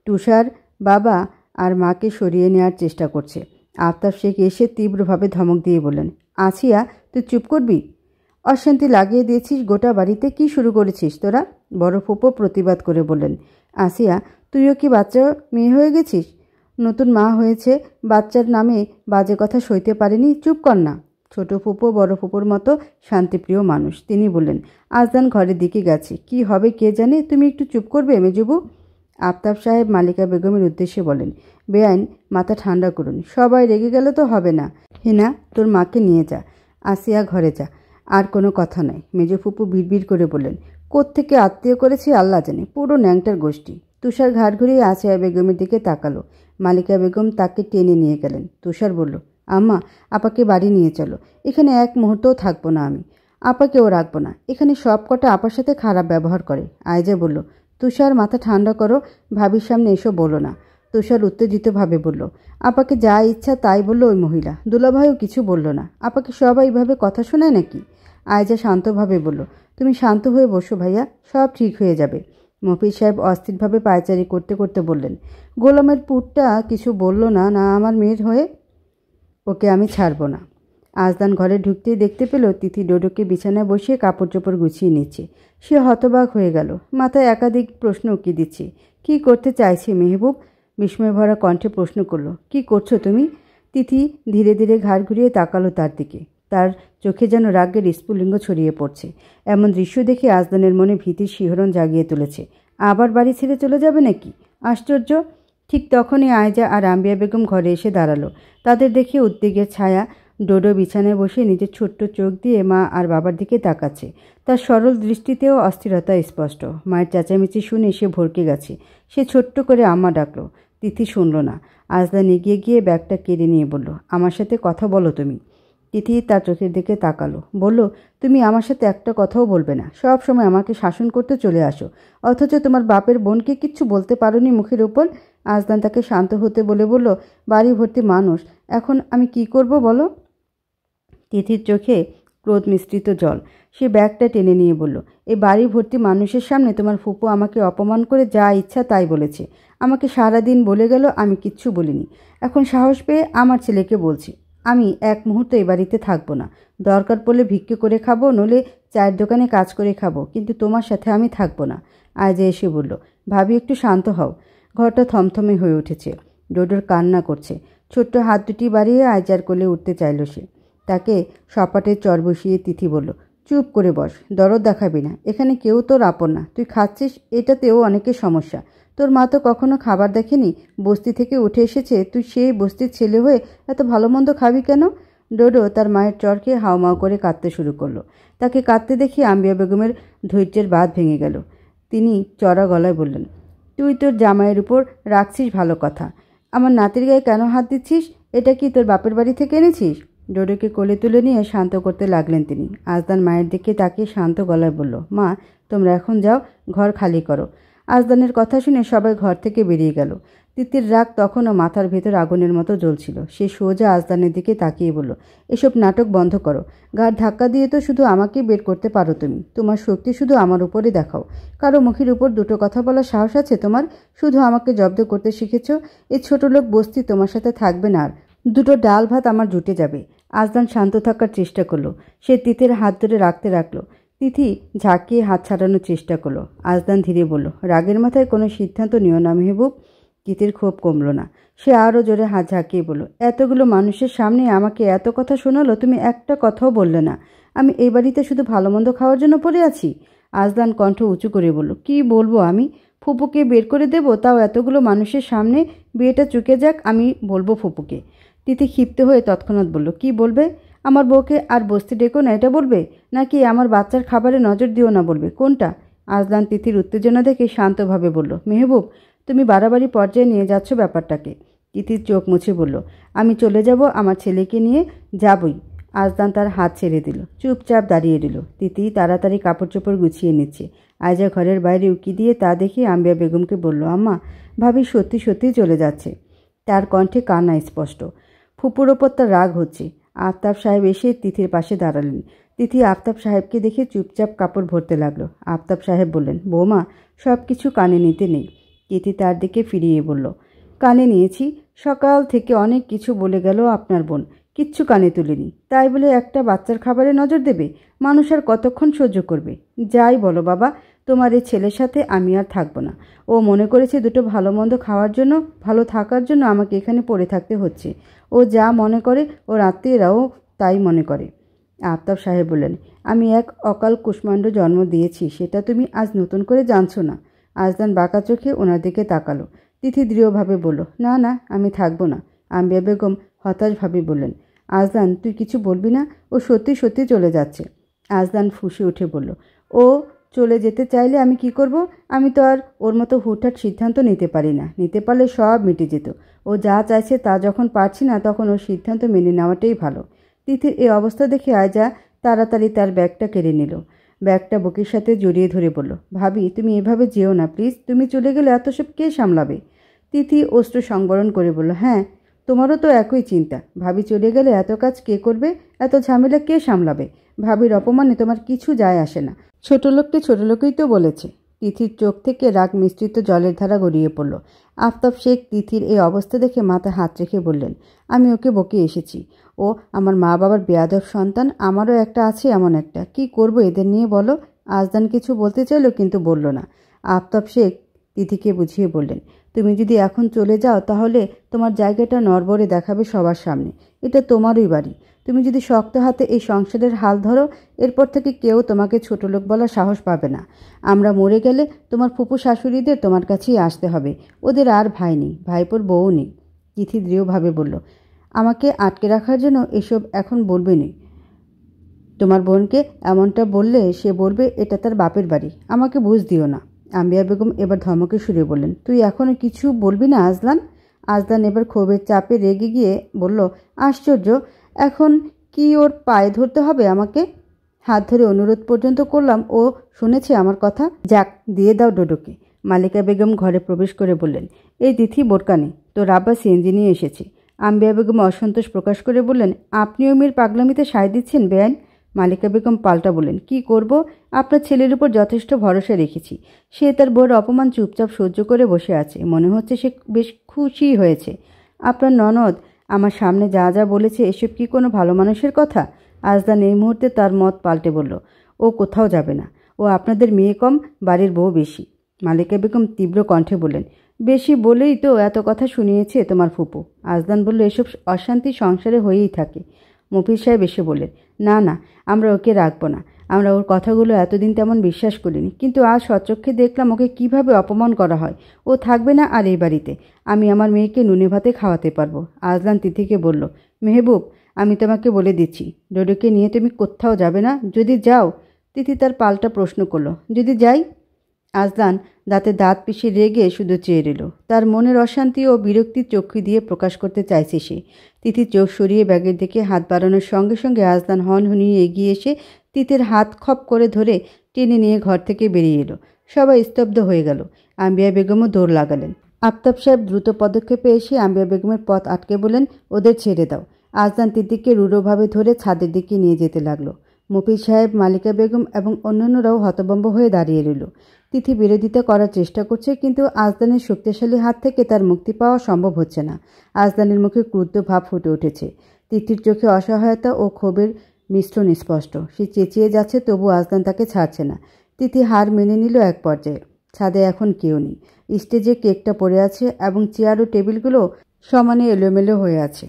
তুষার বাবা আর মাকে সরিয়ে নেওয়ার চেষ্টা করছে। আফতাব শেখ এসে তীব্রভাবে ধমক দিয়ে বললেন, আছিয়া তুই চুপ করবি? অশান্তি লাগিয়ে দিয়েছিস গোটা বাড়িতে। কি শুরু করেছিস তোরা? বড় ফুপো প্রতিবাদ করে বললেন, আসিয়া তুইও কি বাচ্চা মেয়ে হয়ে গেছিস? নতুন মা হয়েছে, বাচ্চার নামে বাজে কথা সইতে পারেনি, চুপ কর না। ছোট ফুপো বড় ফুপোর মতো শান্তিপ্রিয় মানুষ। তিনি বললেন, আজদান ঘরের দিকে গেছে, কি হবে কে জানে, তুমি একটু চুপ করবে মেজবু? আফতাব সাহেব মালিকা বেগমের উদ্দেশ্যে বলেন, বেআইন মাথা ঠান্ডা করুন, সবাই রেগে গেলে তো হবে না। হিনা তোর মাকে নিয়ে যা, আসিয়া ঘরে যা। আর কোনো কথা নয়। মেজফুপু বিড়বিড় করে বললেন, কোত্থেকে আত্মীয় করেছি আল্লাহ জানে, পুরো ন্যাংটার গোষ্ঠী। তুষার ঘাট ঘুরিয়ে আসিয়া বেগমের দিকে তাকালো। মালিকা বেগম তাকে টেনে নিয়ে গেলেন। তুষার বলল, আম্মা আপাকে বাড়ি নিয়ে চলো, এখানে এক মুহূর্তও থাকবো না আমি। আপাকেও রাখবো না, এখানে সব কটা আপার সাথে খারাপ ব্যবহার করে। আয়জা বলল, তুষার মাথা ঠান্ডা করো, ভাবির সামনে এসো বলো না। তুষার উত্তেজিতভাবে বলল, আপাকে যা ইচ্ছা তাই বলল ওই মহিলা। দুলাভাইও কিছু বলল না। আপাকে সবাই এইভাবে কথা শোনায় নাকি? আয়জা শান্তভাবে বলল, তুমি শান্ত হয়ে বসো ভাইয়া, সব ঠিক হয়ে যাবে। মফিজ সাহেব অস্থিরভাবে পায়চারি করতে করতে বললেন, গোলামের পুটটা কিছু বলল না না আমার মেয়ের হয়ে? ওকে আমি ছাড়ব না। আজদান ঘরে ঢুকতেই দেখতে পেল তিথি ডোডোকে বিছানায় বসিয়ে কাপড় চোপড় গুছিয়ে নিচ্ছে। সে হতবাক হয়ে গেল, মাথায় একাধিক প্রশ্ন উকি দিচ্ছে। কি করতে চাইছে মেহবুব? বিস্ময় ভরা কণ্ঠে প্রশ্ন করলো, কি করছো তুমি? তিথি ধীরে ধীরে ঘাড় ঘুরিয়ে তাকালো তার দিকে। তার চোখে যেন রাগের স্ফুলিঙ্গ ছড়িয়ে পড়ছে। এমন দৃশ্য দেখে আজদানের মনে ভীতির শিহরণ জাগিয়ে তুলেছে। আবার বাড়ি ছেড়ে চলে যাবে নাকি? আশ্চর্য! ঠিক তখনই আয়জা আর আম্বিয়া বেগম ঘরে এসে দাঁড়ালো। তাদের দেখে উদ্বেগের ছায়া ডোডো বিছানায় বসে নিজের ছোট্ট চোখ দিয়ে মা আর বাবার দিকে তাকাচ্ছে। তার সরল দৃষ্টিতেও অস্থিরতা স্পষ্ট। মায়ের চেঁচামেচি শুনে সে ভরকে গেছে। সে ছোট্ট করে আম্মা ডাকলো। তিথি শুনল না। আজদান এগিয়ে গিয়ে ব্যাগটা কেড়ে নিয়ে বলল, আমার সাথে কথা বলো তুমি। তিথি তার চোখের দিকে তাকালো। বলল, তুমি আমার সাথে একটা কথাও বলবে না। সব সময় আমাকে শাসন করতে চলে আসো, অথচ তোমার বাপের বোনকে কিচ্ছু বলতে পারোনি মুখের ওপর। আজদান তাকে শান্ত হতে বলে বলল, বাড়ি ভর্তি মানুষ, এখন আমি কি করব বলো। তিথির চোখে ক্রোধ মিশ্রিত জল। সে ব্যাগটা টেনে নিয়ে বলল, এই বাড়ি ভর্তি মানুষের সামনে তোমার ফুপু আমাকে অপমান করে যা ইচ্ছা তাই বলেছে। আমাকে সারাদিন বলে গেল, আমি কিচ্ছু বলিনি। এখন সাহস পেয়ে আমার ছেলেকে বলছি। আমি এক মুহূর্ত এ বাড়িতে থাকবো না। দরকার পড়লে ভিক্ষে করে খাবো, নলে চায়ের দোকানে কাজ করে খাবো, কিন্তু তোমার সাথে আমি থাকবো না। আয়জা এসে বলল, ভাবি একটু শান্ত হও। ঘরটা থমথমে হয়ে উঠেছে। ডোডোর কান্না করছে। ছোট্ট হাত দুটি বাড়িয়ে আয়জার কোলে উঠতে চাইল সে। তাকে সপাটে চর বসিয়ে তিথি বলল, চুপ করে বস, দরদ দেখাবি না। এখানে কেউ তোর আপন না। তুই খাচ্ছিস, এটাতেও অনেকের সমস্যা। তোর মা তো কখনো খাবার দেখেনি, বস্তি থেকে উঠে এসেছে। তুই সেই বস্তির ছেলে হয়ে এত ভালো মন্দ খাবি কেন? ডোডো তার মায়ের চর খেয়ে হাওমাও করে কাঁদতে শুরু করলো। তাকে কাঁদতে দেখে আম্বিয়া বেগমের ধৈর্যের বাঁধ ভেঙে গেল। তিনি চড়া গলায় বললেন, তুই তোর জামাইয়ের উপর রাখছিস ভালো কথা, আমার নাতির গায়ে কেন হাত দিচ্ছিস? এটা কি তোর বাপের বাড়ি থেকে এনেছিস? ডোডোকে কোলে তুলে নিয়ে শান্ত করতে লাগলেন তিনি। আজদান মায়ের দিকে তাকিয়ে শান্ত গলায় বলল, মা তোমরা এখন যাও, ঘর খালি করো। আজদানের কথা শুনে সবাই ঘর থেকে বেরিয়ে গেল। তিতির রাগ তখনও মাথার ভেতর আগুনের মতো জ্বলছিল। সে সোজা আজদানের দিকে তাকিয়ে বলল, এসব নাটক বন্ধ করো। ঘাড় ধাক্কা দিয়ে তো শুধু আমাকেই বের করতে পারো তুমি। তোমার শক্তি শুধু আমার উপরে দেখাও। কারো মুখের উপর দুটো কথা বলার সাহস আছে তোমার? শুধু আমাকে জব্দ করতে শিখেছ। এই ছোট লোক বস্তি তোমার সাথে থাকবে না আর। দুটো ডাল ভাত আমার জুটে যাবে। আজদান শান্ত থাকার চেষ্টা করলো। সে তিথির হাত ধরে রাখতে রাখলো। তিথি ঝাঁকিয়ে হাত ছাড়ানোর চেষ্টা করলো। আজদান ধীরে বলল, রাগের মাথায় কোনো সিদ্ধান্ত নিও না মেহবুব। তিথির ক্ষোভ কমল না। সে আরও জোরে হাত ঝাঁকিয়ে বলল, এতগুলো মানুষের সামনে আমাকে এত কথা শোনালো, তুমি একটা কথাও বললে না। আমি এই বাড়িতে শুধু ভালো মন্দ খাওয়ার জন্য পড়ে আছি? আজদান কণ্ঠ উঁচু করে বলল, কি বলবো আমি? ফুপুকে বের করে দেব, তাও এতগুলো মানুষের সামনে? বিয়েটা চুকে যাক, আমি বলবো ফুপুকে। তিথি ক্ষিপ্ত হয়ে তৎক্ষণাৎ বলল, কি বলবে? আমার বউকে আর বস্তি ডেকো না এটা বলবে? নাকি আমার বাচ্চার খাবারে নজর দিও না বলবে? কোনটা? আজলান তিথির উত্তেজনা দেখে শান্তভাবে বলল, মেহবুব তুমি বাড়াবাড়ি পর্যায়ে নিয়ে যাচ্ছ ব্যাপারটাকে। তিথির চোখ মুছে বলল, আমি চলে যাব, আমার ছেলেকে নিয়ে যাবই। আজলান তার হাত ছেড়ে দিল। চুপচাপ দাঁড়িয়ে দিল। তিথি তাড়াতাড়ি কাপড় চোপড় গুছিয়ে নিচ্ছে। আয়জা ঘরের বাইরে উকি দিয়ে তা দেখে আম্বিয়া বেগমকে বলল, আম্মা ভাবি সত্যি সত্যি চলে যাচ্ছে। তার কণ্ঠে কান্না স্পষ্ট। ফুপুর ওপর তার রাগ হচ্ছে। আফতাব সাহেব এসে তিথির পাশে দাঁড়ালেন। তিথি আফতাব সাহেবকে দেখে চুপচাপ কাপড় ভরতে লাগলো। আফতাব সাহেব বললেন, বৌমা সব কিছু কানে নিতে নেই। তিথি তার দিকে ফিরিয়ে বলল, কানে নিয়েছি। সকাল থেকে অনেক কিছু বলে গেল আপনার বোন, কিচ্ছু কানে তুলিনি। তাই বলে একটা বাচ্চার খাবারে নজর দেবে? মানুষ আর কতক্ষণ সহ্য করবে? যাই বলো বাবা, তোমার এই ছেলের সাথে আমি আর থাকবো না। ও মনে করেছে দুটো ভালো মন্দ খাওয়ার জন্য, ভালো থাকার জন্য আমাকে এখানে পড়ে থাকতে হচ্ছে। ও যা মনে করে ওর আত্মীয়রাও তাই মনে করে। আফতাব সাহেব বললেন, আমি এক অকাল কুষ্মাণ্ড জন্ম দিয়েছি, সেটা তুমি আজ নতুন করে জানছো না। আজদান বাঁকা চোখে ওনার দিকে তাকালো। তিথি দৃঢ়ভাবে বলল, না না, আমি থাকবো না। আম্বিয়া বেগম হতাশভাবে বললেন, আজদান তুই কিছু বলবি না? ও সত্যি সত্যি চলে যাচ্ছে। আজদান ফুঁসে উঠে বলল, ও চলে যেতে চাইলে আমি কি করব? আমি তো আর ওর মতো হুটহাট সিদ্ধান্ত নিতে পারি না। নিতে পারলে সব মিটে যেত। ও যা চাইছে তা যখন পারছি না, তখন ওর সিদ্ধান্ত মেনে নেওয়াটাই ভালো। তিথির এই অবস্থা দেখে আয়জা তাড়াতাড়ি তার ব্যাগটা কেড়ে নিল। ব্যাগটা বুকের সাথে জড়িয়ে ধরে বলল, ভাবি তুমি এভাবে যেও না প্লিজ। তুমি চলে গেলে এত সব কে সামলাবে? তিথি অস্ত্র সংবরণ করে বলল, হ্যাঁ তোমারও তো একই চিন্তা। ভাবি চলে গেলে এত কাজ কে করবে? এত ঝামেলা কে সামলাবে? ভাবির অপমানে তোমার কিছু যায় আসে না। ছোট লোককে ছোট লোকই তো বলেছে। তিথির চোখ থেকে রাগ মিশ্রিত জলের ধারা গড়িয়ে পড়ল। আফতাব শেখ তিথির এই অবস্থা দেখে মাথায় হাত রেখে বললেন, আমি ওকে বকে এসেছি। ও আমার মা বাবার বেয়াদব সন্তান, আমারও একটা আছে এমন একটা। কি করব এদের নিয়ে বলো? আজদান কিছু বলতে চাইল কিন্তু বলল না। আফতাব শেখ তিথিকে বুঝিয়ে বললেন, তুমি যদি এখন চলে যাও তাহলে তোমার জায়গাটা নড়বড়ে দেখাবে সবার সামনে। এটা তোমারই বাড়ি। তুমি যদি শক্ত হাতে এই সংসারের হাল ধরো, এরপর থেকে কেউ তোমাকে ছোট লোক বলার সাহস পাবে না। আমরা মরে গেলে তোমার ফুপু শাশুড়িদের তোমার কাছেই আসতে হবে। ওদের আর ভাই নেই, ভাইপোর বউ নেই। তিথি দৃঢ়ভাবে বলল, আমাকে আটকে রাখার জন্য এসব এখন বলবে না। তোমার বোনকে এমনটা বললে সে বলবে এটা তার বাপের বাড়ি। আমাকে বুঝ দিও না। আম্বিয়া বেগম এবার ধমকে সুরে বললেন, তুই এখনো কিছু বলবি না আজলান? আজলান এবার ক্ষোভের চাপে রেগে গিয়ে বলল, আশ্চর্য, এখন কি ওর পায়ে ধরতে হবে আমাকে? হাত ধরে অনুরোধ পর্যন্ত করলাম, ও শুনেছে আমার কথা। যাক, দিয়ে দাও ডোডোকে। মালিকা বেগম ঘরে প্রবেশ করে বললেন, এই তিথি বোরকানি, তোর আব্বা সিএনজি নিয়ে এসেছে। আম্বিয়া বেগম অসন্তোষ প্রকাশ করে বললেন, আপনিও মেয়ের পাগলামিতে সায় দিচ্ছেন বেআইন? মালিকা বেগম পাল্টা বললেন, কি করব, আপনার ছেলের উপর যথেষ্ট ভরসা রেখেছি। সে তার বউর অপমান চুপচাপ সহ্য করে বসে আছে। মনে হচ্ছে সে বেশ খুশি হয়েছে। আপনার ননদ আমার সামনে যা যা বলেছে, এসব কি কোনো ভালো মানুষের কথা? আজলান এই মুহূর্তে তার মত পাল্টে বলল, ও কোথাও যাবে না। ও আপনাদের মেয়ে কম, বাড়ির বউ বেশি। মালিকা বেগম তীব্র কণ্ঠে বললেন, বেশি বলেই তো এত কথা শুনিয়েছে তোমার ফুপু। আজলান বলল, এসব অশান্তি সংসারে হয়েই থাকে। মফিজ সাহেব এসে বললেন, না না, আমরা ওকে রাখবো না। আমরা ওর কথাগুলো এতদিন তেমন বিশ্বাস করিনি, কিন্তু আজ সচক্ষে দেখলাম ওকে কিভাবে অপমান করা হয়। ও থাকবে না আর এই বাড়িতে। আমি আমার মেয়েকে নুনে ভাতে খাওয়াতে পারবো। আজলান তিথিকে বলল, মেহবুব, আমি তোমাকে বলে দিচ্ছি, ডোডোকে নিয়ে তুমি কোথাও যাবে না। যদি যাও। তিথি তার পাল্টা প্রশ্ন করলো, যদি যাই? আজলান দাঁতে দাঁত পিষে রেগে শুধু চেয়ে রইল। তার মনের অশান্তি ও বিরক্তির চক্ষু দিয়ে প্রকাশ করতে চাইছে সে। তিথি চোখ সরিয়ে ব্যাগের দিকে হাত বাড়ানোর সঙ্গে সঙ্গে আজলান হনহনিয়ে এগিয়ে এসে তিথির হাত খপ করে ধরে টেনে নিয়ে ঘর থেকে বেরিয়ে এলো। সবাই স্তব্ধ হয়ে গেল। আম্বিয়া বেগমও দৌড় লাগালেন। আফতাব সাহেব দ্রুত পদক্ষেপে এসে আম্বিয়া বেগমের পথ আটকে বললেন, ওদের ছেড়ে দাও। আজলান তিথিকে রূঢ়ভাবে ধরে ছাদের দিকে নিয়ে যেতে লাগলো। মফিজ সাহেব, মালিকা বেগম এবং অন্যান্যরাও হতভম্ব হয়ে দাঁড়িয়ে রইল। তিথি বিরোধিতা করার চেষ্টা করছে, কিন্তু আজলানের শক্তিশালী হাত থেকে তার মুক্তি পাওয়া সম্ভব হচ্ছে না। আজলানের মুখে ক্রুদ্ধ ভাব ফুটে উঠেছে। তিথির চোখে অসহায়তা ও ক্ষোভের মিশ্রণ স্পষ্ট। সে চেঁচিয়ে যাচ্ছে, তবু আজলান তাকে ছাড়ছে না। তিথি হার মেনে নিল এক পর্যায়ে। ছাদে এখন কেউ নেই। স্টেজে কেকটা পড়ে আছে এবং চেয়ার ও টেবিলগুলো সমানে এলোমেলো হয়ে আছে।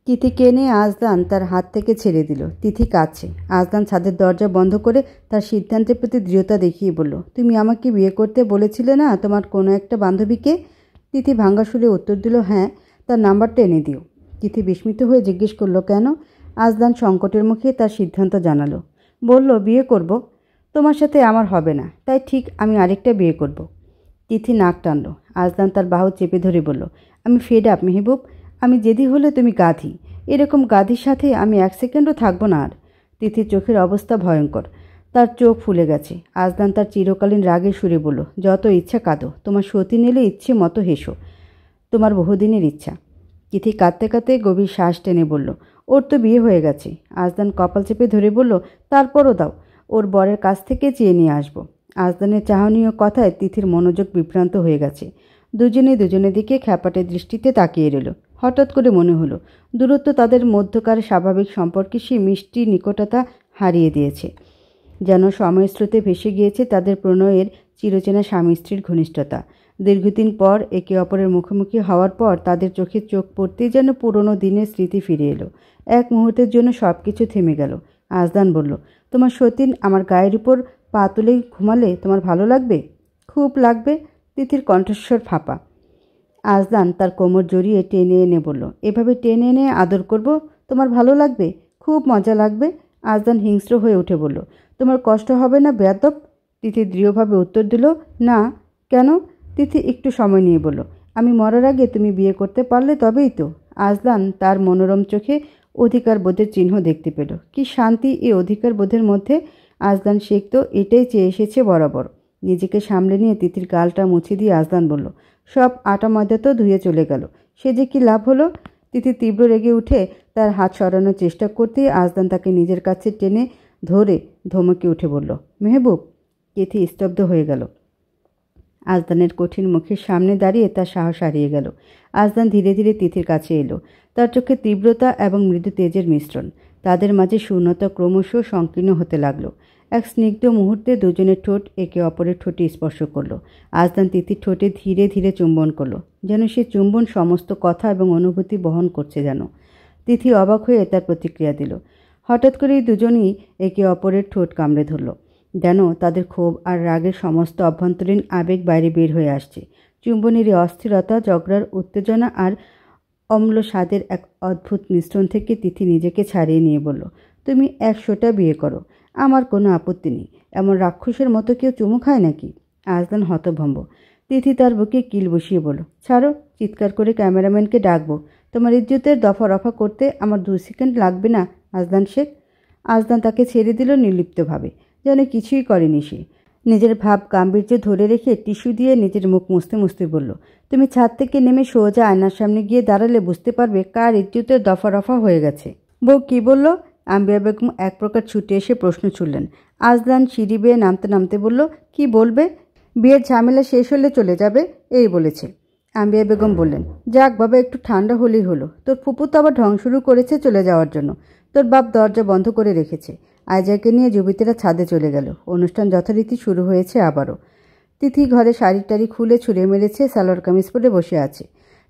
তিথিকে এনে আজলান তার হাত থেকে ছেড়ে দিল। তিথি কাঁদছে। আজলান ছাদের দরজা বন্ধ করে তার সিদ্ধান্তের প্রতি দৃঢ়তা দেখিয়ে বলল, তুমি আমাকে বিয়ে করতে বলেছিলে না তোমার কোনো একটা বান্ধবীকে? তিথি ভাঙা সুরে উত্তর দিল, হ্যাঁ, তার নাম্বারটা এনে দিও। তিথি বিস্মিত হয়ে জিজ্ঞেস করলো, কেন? আজলান সংকটের মুখে তার সিদ্ধান্ত জানালো। বলল, বিয়ে করব। তোমার সাথে আমার হবে না, তাই ঠিক আমি আরেকটা বিয়ে করব। তিথি নাক টানল। আজলান তার বাহু চেপে ধরে বলল, আমি ফেড আপ মেহবুব। আমি জেদি হলে তুমি গাধি। এরকম গাধির সাথে আমি এক সেকেন্ডও থাকবো না আর। তিথির চোখের অবস্থা ভয়ঙ্কর। তার চোখ ফুলে গেছে। আজলান তার চিরকালীন রাগে সুরে বলল, যত ইচ্ছা কাঁদো, তোমার সতী নিলে ইচ্ছে মতো হেসো, তোমার বহুদিনের ইচ্ছা। তিথি কাঁদতে কাঁদতে গভীর শ্বাস টেনে বলল, ওর তো বিয়ে হয়ে গেছে। আজলান কপাল চেপে ধরে বলল, তারপরও দাও, ওর বরের কাছ থেকে চেয়ে নিয়ে আসবো। আজলানের চাহনীয় কথায় তিথির মনোযোগ বিভ্রান্ত হয়ে গেছে। দুজনেই দুজনের দিকে খ্যাপাটে দৃষ্টিতে তাকিয়ে রইল। হঠাৎ করে মনে হলো দূরত্ব তাদের মধ্যকার স্বাভাবিক সম্পর্কে সে মিষ্টি নিকটতা হারিয়ে দিয়েছে। যেন সময়ের স্রোতে ভেসে গিয়েছে তাদের প্রণয়ের চিরচেনা স্বামী স্ত্রীর ঘনিষ্ঠতা। দীর্ঘদিন পর একে অপরের মুখোমুখি হওয়ার পর তাদের চোখে চোখ পড়তেই যেন পুরনো দিনের স্মৃতি ফিরে এলো। এক মুহূর্তের জন্য সব কিছু থেমে গেল। আজলান বলল, তোমার সতীন আমার গায়ের উপর পা তুলে ঘুমালে তোমার ভালো লাগবে? খুব লাগবে। তিথির কণ্ঠস্বর ফাঁপা। আজলান তার কোমর জড়িয়ে টেনে এনে বলল, এভাবে টেনে এনে আদর করব, তোমার ভালো লাগবে? খুব মজা লাগবে। আজলান হিংস্র হয়ে উঠে বলল, তোমার কষ্ট হবে না বেয়াদব? তিথি দৃঢ়ভাবে উত্তর দিল, না। কেন? তিথি একটু সময় নিয়ে বলল, আমি মরার আগে তুমি বিয়ে করতে পারলে তবেই তো। আজলান তার মনোরম চোখে অধিকার বোধের চিহ্ন দেখতে পেল। কি শান্তি এই অধিকার বোধের মধ্যে! আজলান শেখ তো এটাই চেয়ে এসেছে বরাবর। নিজেকে সামলে নিয়ে তিথির গালটা মুছে দিয়ে আজলান বলল, সব আটা ময়দা তো ধুয়ে চলে গেল, সে যে কি লাভ হলো? তিথি তীব্র রেগে উঠে তার হাত সরানোর চেষ্টা করতেই আজলান তাকে নিজের কাছে টেনে ধরে ধমকে উঠে বলল, মেহবুব। তিথি স্তব্ধ হয়ে গেল। আজলানের কঠিন মুখের সামনে দাঁড়িয়ে তার সাহস হারিয়ে গেল। আজলান ধীরে ধীরে তিথির কাছে এলো। তার চোখে তীব্রতা এবং মৃদু তেজের মিশ্রণ। তাদের মাঝে শূন্যতা ক্রমশ সংকীর্ণ হতে লাগলো। এক স্নিগ্ধ মুহূর্তে দুজনের ঠোঁট একে অপরের ঠোঁটে স্পর্শ করল। আজলান তিথির ঠোঁটে ধীরে ধীরে চুম্বন করল, যেন সে চুম্বন সমস্ত কথা এবং অনুভূতি বহন করছে যেন। তিথি অবাক হয়ে তার প্রতিক্রিয়া দিল। হঠাৎ করেই দুজনই একে অপরের ঠোঁট কামড়ে ধরল, যেন তাদের ক্ষোভ আর রাগের সমস্ত অভ্যন্তরীণ আবেগ বাইরে বের হয়ে আসছে। চুম্বনের অস্থিরতা, ঝগড়ার উত্তেজনা আর অম্ল স্বাদের এক অদ্ভুত মিশ্রণ থেকে তিথি নিজেকে ছাড়িয়ে নিয়ে বলল, তুমি 100টা বিয়ে করো, আমার কোনো আপত্তি নেই। এমন রাক্ষসের মতো কেউ চুমু খায় নাকি? আজলান হতভম্ব। তিথি তার বুকে কিল বসিয়ে বলল, ছাড়ো, চিৎকার করে ক্যামেরাম্যানকে ডাকবো। তোমার ইজ্জতের দফা রফা করতে আমার 2 সেকেন্ড লাগবে না আজলান শেখ। আজলান তাকে ছেড়ে দিল নির্লিপ্তভাবে, যেন কিছুই করেনি সে। নিজের ভাব গাম্ভীর্য ধরে রেখে টিস্যু দিয়ে নিজের মুখ মুছতে মুছতে বলল, তুমি ছাদ থেকে নেমে সোজা আয়নার সামনে গিয়ে দাঁড়ালে বুঝতে পারবে কার ইজ্জতের দফা রফা হয়ে গেছে। বউ কি বলল? আম্বিয়া বেগম এক প্রকার ছুটে এসে প্রশ্ন ছুড়লেন। আজলান সিঁড়ি বেয়ে নামতে নামতে বলল, কি বলবে? বিয়ের ঝামেলা শেষ হলে চলে যাবে, এই বলেছে। আম্বিয়া বেগম বললেন, যাক বাবা, একটু ঠান্ডা হলেই হলো। তোর ফুপু তো আবার ঢং শুরু করেছে চলে যাওয়ার জন্য। তোর বাপ দরজা বন্ধ করে রেখেছে। আয়জাকে নিয়ে যুবতীরা ছাদে চলে গেল। অনুষ্ঠান যথারীতি শুরু হয়েছে আবারও। তিথি ঘরে শাড়ি টাড়ি খুলে ছুঁড়ে মেরেছে, সালোয়ার কামিজ পরে বসে আছে।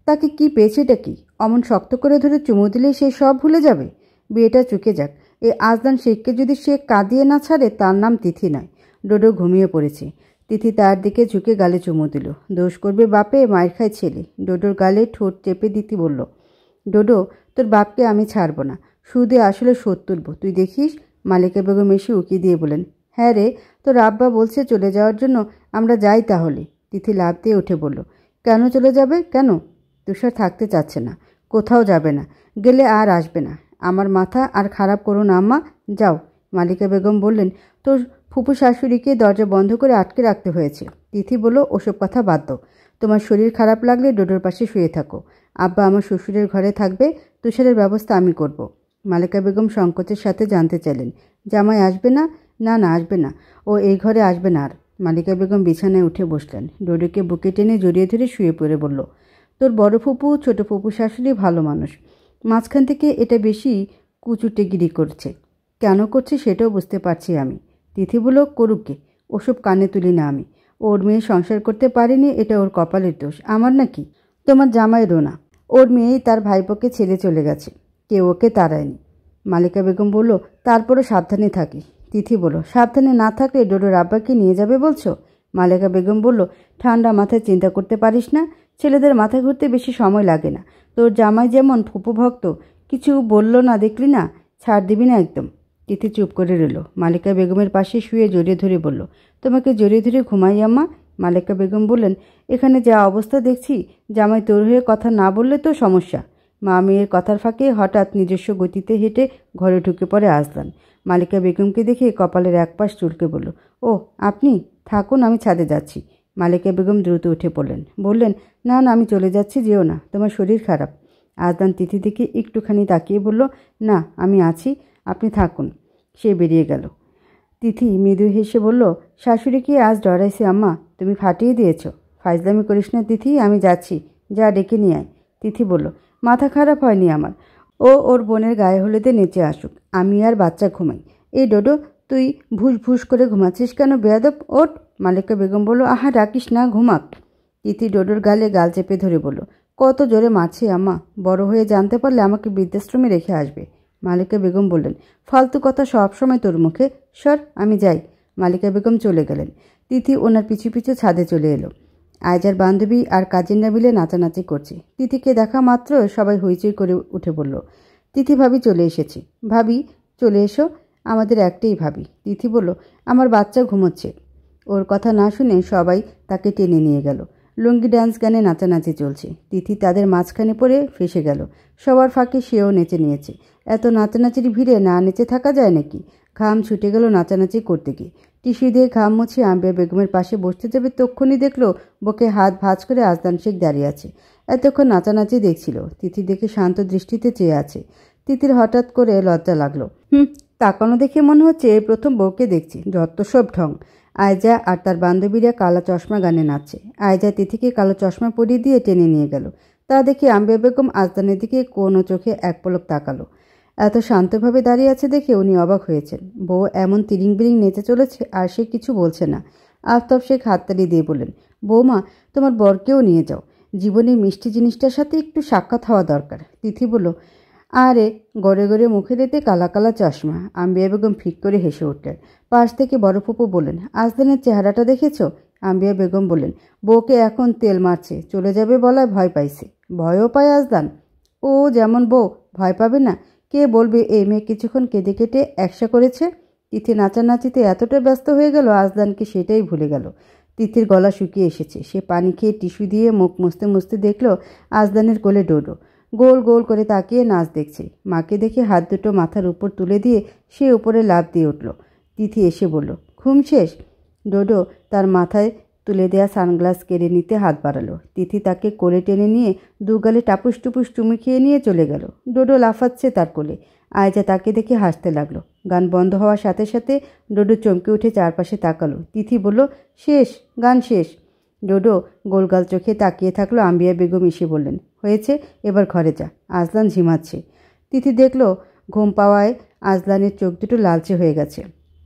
তাকে কি পেয়েছেটা কি? অমন শক্ত করে ধরে চুমু দিলেই সে সব ভুলে যাবে? বিয়েটা চুকে যাক, এই আজলান শেখকে যদি সে কাঁদিয়ে না ছাড়ে তার নাম তিথি নয়। ডোডো ঘুমিয়ে পড়েছে। তিথি তার দিকে ঝুঁকে গালে চুমু দিল। দোষ করবে বাপে, মায়ের খায় ছেলে। ডোডোর গালে ঠোঁট চেপে দিতি বলল, ডোডো, তোর বাপকে আমি ছাড়ব না, সুদে আসলে শোধ তুলব, তুই দেখিস। মালিকা বেগম এসে উকি দিয়ে বলেন, হ্যাঁ রে, তোর আব্বা বলছে চলে যাওয়ার জন্য, আমরা যাই তাহলে। তিথি লাফ দিয়ে উঠে বলল, কেন চলে যাবে? কেন? তুষার থাকতে চাচ্ছে না, কোথাও যাবে না, গেলে আর আসবে না। আমার মাথা আর খারাপ করো না আম্মা, যাও। মালিকা বেগম বললেন, তোর ফুপু শাশুড়িকে দরজা বন্ধ করে আটকে রাখতে হয়েছে। তিথি বলল, ওসব কথা বাদ দাও। তোমার শরীর খারাপ লাগলে ডোডোর পাশে শুয়ে থাকো। আব্বা আমার শ্বশুরের ঘরে থাকবে, তুষারের ব্যবস্থা আমি করব। মালিকা বেগম সংকোচের সাথে জানতে চাইলেন, জামাই আসবে না? না না, আসবে না, ও এই ঘরে আসবে না আর। মালিকা বেগম বিছানায় উঠে বসলেন। ডোডোকে বুকে টেনে জড়িয়ে ধরে শুয়ে পড়ে বলল, তোর বড় ফুপু ছোট ফুপু শাশুড়ি ভালো মানুষ, মাঝখান থেকে এটা বেশি কুচুটেগিরি করছে। কেন করছে সেটাও বুঝতে পারছি আমি। তিথি বলল, করুককে, ওসব কানে তুলি না আমি। ওর মেয়ে সংসার করতে পারেনি, এটা ওর কপালের দোষ, আমার নাকি? তোমার জামাইরও না। ওর মেয়েই তার ভাইপোকে ছেড়ে চলে গেছে, কেউ ওকে তাড়ায়নি। মালিকা বেগম বলল, তারপরও সাবধানে থাকি। তিথি বলল, সাবধানে না থাকলে ডোডোর আব্বাকে নিয়ে যাবে বলছো? মালিকা বেগম বলল, ঠান্ডা মাথায় চিন্তা করতে পারিস না? ছেলেদের মাথা ঘুরতে বেশি সময় লাগে না। তোর জামাই যেমন ফুপু ভক্ত, কিছু বলল না দেখলি না? ছাড় দিবি না একদম। তিথি চুপ করে রইল। মালিকা বেগমের পাশে শুয়ে জড়িয়ে ধরে বলল, তোমাকে জড়িয়ে ধরে ঘুমাই আম্মা? মালিকা বেগম বললেন, এখানে যা অবস্থা দেখছি, জামাই তোর হয়ে কথা না বললে তো সমস্যা। মা মেয়ের কথার ফাঁকে হঠাৎ নিজস্ব গতিতে হেঁটে ঘরে ঢুকে পড়ে আজলান। মালিকা বেগমকে দেখে কপালের একপাশ চুলকে বলল, ও আপনি থাকুন, আমি ছাদে যাচ্ছি। মালিকা বেগম দ্রুত উঠে পড়লেন, বললেন, না না, আমি চলে যাচ্ছি, যেও না, তোমার শরীর খারাপ। আজলান তিথি দিকে একটুখানি তাকিয়ে বলল, না, আমি আছি, আপনি থাকুন। সে বেরিয়ে গেল। তিথি মৃদু হেসে বলল, শাশুড়িকে আজ ডরাইছে আম্মা, তুমি ফাটিয়ে দিয়েছ। ফাইজলামি করিস না তিথি, আমি যাচ্ছি, যা ডেকে নিয়ে আয়। তিথি বলল, মাথা খারাপ হয়নি আমার, ও ওর বোনের গায়ে হলুদে নেচে আসুক, আমি আর বাচ্চা ঘুমাই। এই ডোডো, তুই ভুস ভুস করে ঘুমাচ্ছিস কেন বেয়াদব? ওঠ। মালিকা বেগম বলল, আহা রাখিস না, ঘুমাক। তিথি ডোডোর গালে গাল চেপে ধরে বলল, কত জোরে মারছি আম্মা, বড় হয়ে জানতে পারলে আমাকে বৃদ্ধাশ্রমে রেখে আসবে। মালিকা বেগম বললেন, ফালতু কথা সবসময় তোর মুখে, সর, আমি যাই। মালিকা বেগম চলে গেলেন। তিথি ওনার পিছু পিছু ছাদে চলে এলো। আয়জার বান্ধবী আর কাজিনরা মিলে নাচানাচি করছে। তিথিকে দেখা মাত্র সবাই হইচই করে উঠে বলল, তিথি ভাবি চলে এসেছে। ভাবি চলে এসো, আমাদের একটাই ভাবি। তিথি বলল, আমার বাচ্চা ঘুমোচ্ছে। ওর কথা না শুনে সবাই তাকে টেনে নিয়ে গেল। লুঙ্গি ডান্স গানে নাচানাচি চলছে। তিথি তাদের মাঝখানে পড়ে ফেসে গেল। সবার ফাঁকে সেও নেচে নিয়েছে। এত নাচানাচির ভিড়ে না নেচে থাকা যায় নাকি? ঘাম ছুটে গেল নাচানাচি করতে গিয়ে। টিস্যু দিয়ে ঘাম মুছে আম্বিয়া বেগমের পাশে বসতে যাবে তক্ষুনি দেখল বুকে হাত ভাঁজ করে আজলান শেখ দাঁড়িয়ে আছে। এতক্ষণ নাচানাচি দেখছিল। তিথি দেখে শান্ত দৃষ্টিতে চেয়ে আছে। তিথির হঠাৎ করে লজ্জা লাগলো। তাকানো দেখে মনে হচ্ছে এই প্রথম বউকে দেখছি, যত সব ঢং। আয়জা আর তার বান্ধবীরা কালো চশমা গানে নাচছে। আয়জা তিথিকে কালো চশমা পরিয়ে দিয়ে টেনে নিয়ে গেল। তা দেখে আম্বিয়া বেগম আজলানের দিকে কোনো চোখে এক পলক তাকালো। এত শান্তভাবে দাঁড়িয়ে আছে দেখে উনি অবাক হয়েছেন। বউ এমন তিরিং বিরিং নেচে চলেছে আর সে কিছু বলছে না। আফতাব শেখ হাততালি দিয়ে বললেন, বৌমা, তোমার বরকেও নিয়ে যাও, জীবনের মিষ্টি জিনিসটার সাথে একটু সাক্ষাৎ হওয়া দরকার। তিথি বলল, আরে গড়ে গড়ে মুখের এতে কালা কালা চশমা। আম্বিয়া বেগম ফিক করে হেসে উঠলেন। পাশ থেকে বড় ফুপু বললেন, আজলানের চেহারাটা দেখেছ? আম্বিয়া বেগম বললেন, বউকে এখন তেল মারছে, চলে যাবে বলায় ভয় পাইছে। ভয়ও পায় আজলান? ও যেমন বউ, ভয় পাবে না? কে বলবে এই মেয়ে কিছুক্ষণ কেঁদে কেটে একসা করেছে? তিথি নাচানাচিতে এতটা ব্যস্ত হয়ে গেল আজলানকে সেটাই ভুলে গেল। তিথির গলা শুকিয়ে এসেছে। সে পানি খেয়ে টিস্যু দিয়ে মুখ মুছতে মুছতে দেখল আজলানের কোলে ডোডো গোল গোল করে তাকিয়ে নাচ দেখছে। মাকে দেখে হাত দুটো মাথার উপর তুলে দিয়ে সে উপরে লাফ দিয়ে উঠল। তিথি এসে বলল, ঘুম শেষ? ডোডো তার মাথায় তুলে দেয়া সানগ্লাস কেড়ে নিতে হাত বাড়ালো। তিথি তাকে কোলে টেনে নিয়ে দুগালে টাপুস টুপুস চুমু খেয়ে নিয়ে চলে গেল। ডোডো লাফাচ্ছে তার কোলে। আয়জা তাকে দেখে হাসতে লাগলো। গান বন্ধ হওয়ার সাথে সাথে ডোডো চমকে উঠে চারপাশে তাকালো। তিথি বলল, শেষ, গান শেষ। ডোডো গোলগাল চোখে তাকিয়ে থাকলো। আম্বিয়া বেগম এসে বললেন, হয়েছে, এবার ঘরে যা, আজলান ঝিমাচ্ছে। তিথি দেখল ঘুম পাওয়ায় আজলানের চোখ দুটো লালচে হয়ে গেছে।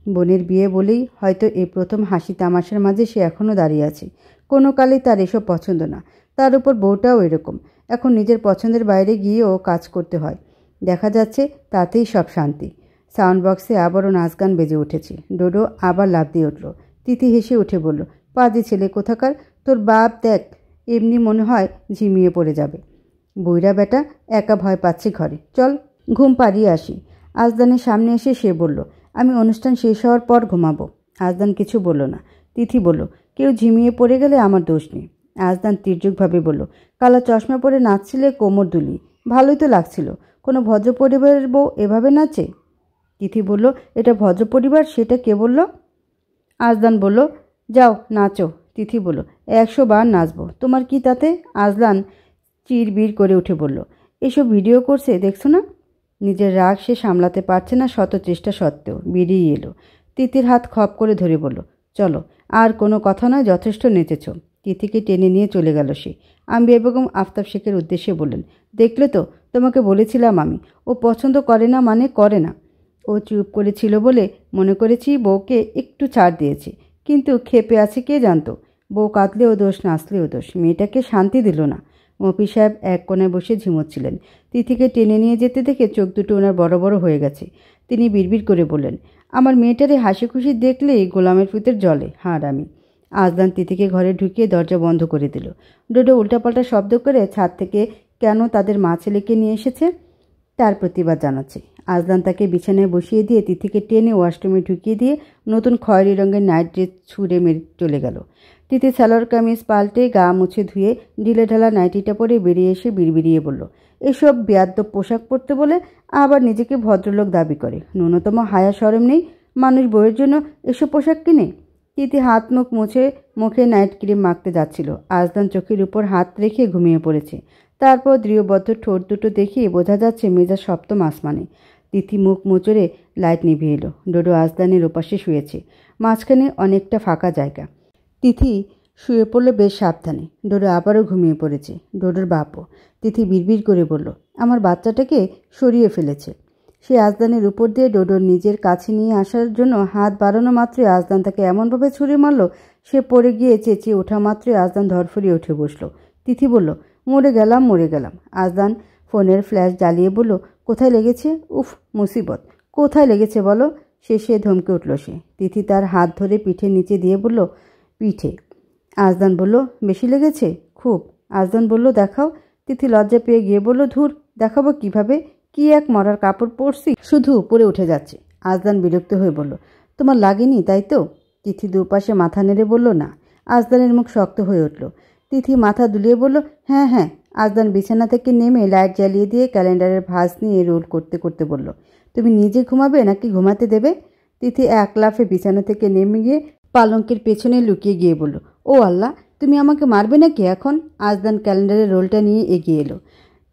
বোনের বিয়ে বলেই হয়তো এই প্রথম হাসি তামাশার মাঝে সে এখনও দাঁড়িয়ে আছে। কোনো কালেই তার এসব পছন্দ না। তার উপর বউটাও এরকম। এখন নিজের পছন্দের বাইরে গিয়েও কাজ করতে হয়। দেখা যাচ্ছে তাতেই সব শান্তি। সাউন্ড বক্সে আবারও নাচ গান বেজে উঠেছে। ডোডো আবার লাফ দিয়ে উঠল। তিথি হেসে উঠে বলল, পাজি ছেলে কোথাকার, তোর বাপ দেখ এমনি মনে হয় ঝিমিয়ে পড়ে যাবে। বইরা বেটা একা ভয় পাচ্ছি ঘরে, চল ঘুম পাড়িয়ে আসি। আজদানের সামনে এসে সে বলল, আমি অনুষ্ঠান শেষ হওয়ার পর ঘুমাবো। আজদান কিছু বলল না। তিথি বলল, কেউ ঝিমিয়ে পড়ে গেলে আমার দোষ নেই। আজদান তির্যকভাবে বলল, কালা চশমা পরে নাচছিলে কোমর দুলি, ভালোই তো লাগছিল। কোনো ভদ্র পরিবারের বউ এভাবে নাচে? তিথি বলল, এটা ভদ্র পরিবার, সেটা কে বলল? আজদান বলল, যাও নাচো। তিথি বলল, 100 বার নাচবো, তোমার কি তাতে? আজলান চিরবির করে উঠে বলল, এসব ভিডিও করছে দেখছো না? নিজের রাগ সে সামলাতে পারছে না, শত চেষ্টা সত্ত্বেও বেরিয়ে এলো। তিথির হাত খপ করে ধরে বলল, চলো, আর কোনো কথা নয়, যথেষ্ট নেচেছ। তিথিকে টেনে নিয়ে চলে গেল সে। আম্বিয়া বেগম আফতাব শেখের উদ্দেশ্যে বললেন, দেখলে তো, তোমাকে বলেছিলাম আমি, ও পছন্দ করে না মানে করে না। ও চুপ করেছিল বলে মনে করেছি বউকে একটু ছাড় দিয়েছে, কিন্তু ক্ষেপে আছে কে জানতো। বউ কাঁদলেও দোষ, নাচলেও দোষ, মেয়েটাকে শান্তি দিল না। মফি সাহেব এক কোণায় বসে ঝিমোচ্ছিলেন। তিথিকে টেনে নিয়ে যেতে দেখে চোখ দুটো ওনার বড় বড় হয়ে গেছে। তিনি বিড়বিড় করে বললেন, আমার মেয়েটারে হাসি খুশি দেখলেই গোলামের ভিতর জলে, হারামি। আজলান তিথিকে ঘরে ঢুকিয়ে দরজা বন্ধ করে দিল। ডোডো উল্টাপাল্টা শব্দ করে ছাদ থেকে কেন তাদের মা ছেলেকে নিয়ে এসেছে তার প্রতিবাদ জানাচ্ছে। আজলান তাকে বিছানায় বসিয়ে দিয়ে তিথিকে টেনে ওয়াশরুমে ঢুকিয়ে দিয়ে নতুন খয়েরি রঙের নাইট ড্রেস ছুঁড়ে মেরে চলে গেল। তিথি সালোয়ার কামিজ পাল্টে গা মুছে ধুয়ে ঢিলে ঢালা নাইটিটা পরে বেরিয়ে এসে বিড়বিড়িয়ে বলল, এসব বেয়াদ্দপ পোশাক পরতে বলে আবার নিজেকে ভদ্রলোক দাবি করে, ন্যূনতম হায়া শরম নেই? মানুষ বইয়ের জন্য এসব পোশাক কিনে? তিথি হাত মুখ মুছে মুখে নাইট ক্রিম মাখতে যাচ্ছিল। আজলান চোখের উপর হাত রেখে ঘুমিয়ে পড়েছে। তারপর দৃঢ়বদ্ধ ঠোঁট দুটো দেখিয়ে বোঝা যাচ্ছে মেজাজ সপ্তম আসমানে। তিথি মুখ মোচড়ে লাইট নিভিয়ে এলো। ডোডো আজলানের ওপাশে শুয়েছে। মাঝখানে অনেকটা ফাঁকা জায়গা। তিথি শুয়ে পড়ল বেশ সাবধানে। ডোডো আবারও ঘুমিয়ে পড়েছে। ডোডোর বাপও। তিথি বিড়বিড় করে বলল, আমার বাচ্চাটাকে সরিয়ে ফেলেছে। সে আজলানের উপর দিয়ে ডোডোর নিজের কাছে নিয়ে আসার জন্য হাত বাড়ানো মাত্রই আজলান তাকে এমনভাবে ছুঁড়ে মারল, সে পড়ে গিয়ে চেঁচিয়ে ওঠা মাত্রই আজলান ধরফরিয়ে উঠে বসল। তিথি বলল, মরে গেলাম, মরে গেলাম। আজলান ফোনের ফ্ল্যাশ জ্বালিয়ে বলল, কোথায় লেগেছে? উফ, মুসিবত, কোথায় লেগেছে বলো? শেষে ধমকে উঠল সে। তিথি তার হাত ধরে পিঠের নিচে দিয়ে বলল, পিঠে। আজলান বলল, বেশি লেগেছে? খুব। আজলান বলল, দেখাও। তিথি লজ্জা পেয়ে গিয়ে বলল, ধুর, দেখাবো কিভাবে? কি এক মরার কাপড় পরছি, শুধু উপরে উঠে যাচ্ছে। আজলান বিরক্ত হয়ে বলল, তোমার লাগেনি তাই তো? তিথি দুপাশে মাথা নেড়ে বলল, না। আজলানের মুখ শক্ত হয়ে উঠল। তিথি মাথা দুলিয়ে বলল, হ্যাঁ হ্যাঁ। আজলান বিছানা থেকে নেমে লাইট জ্বালিয়ে দিয়ে ক্যালেন্ডারের ভাঁজ নিয়ে রোল করতে করতে বলল, তুমি নিজে ঘুমাবে নাকি ঘুমাতে দেবে? তিথি এক লাফে বিছানা থেকে নেমে গিয়ে পালঙ্কের পেছনে লুকিয়ে গিয়ে বলল, ও আল্লাহ, তুমি আমাকে মারবে নাকি এখন? আজলান ক্যালেন্ডারের রোলটা নিয়ে এগিয়ে এলো।